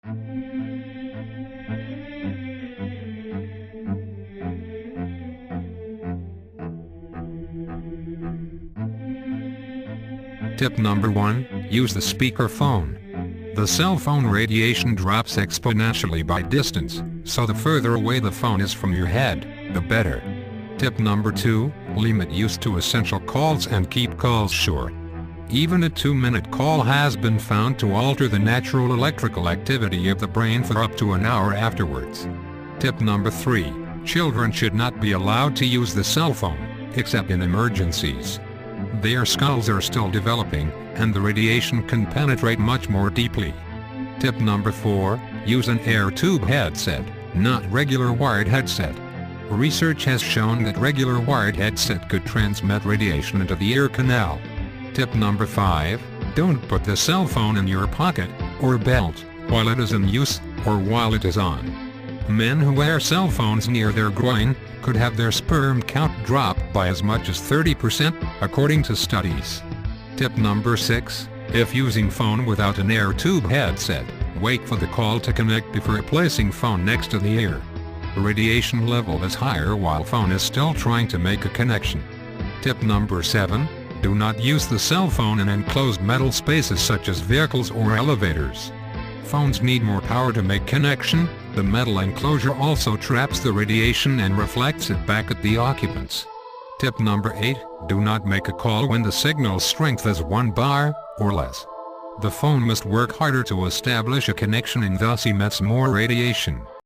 Tip number 1, use the speakerphone. The cell phone radiation drops exponentially by distance, so the further away the phone is from your head, the better. Tip number 2, limit use to essential calls and keep calls short. Even a 2-minute call has been found to alter the natural electrical activity of the brain for up to an hour afterwards. Tip number 3, children should not be allowed to use the cell phone, except in emergencies. Their skulls are still developing, and the radiation can penetrate much more deeply. Tip number 4, use an air tube headset, not regular wired headset. Research has shown that regular wired headset could transmit radiation into the ear canal. Tip number 5, don't put the cell phone in your pocket, or belt, while it is in use, or while it is on. Men who wear cell phones near their groin could have their sperm count drop by as much as 30%, according to studies. Tip number 6, if using phone without an air tube headset, wait for the call to connect before placing phone next to the ear. The radiation level is higher while phone is still trying to make a connection. Tip number 7, do not use the cell phone in enclosed metal spaces such as vehicles or elevators. Phones need more power to make connection. The metal enclosure also traps the radiation and reflects it back at the occupants. Tip number 8, do not make a call when the signal strength is 1 bar or less. The phone must work harder to establish a connection and thus emits more radiation.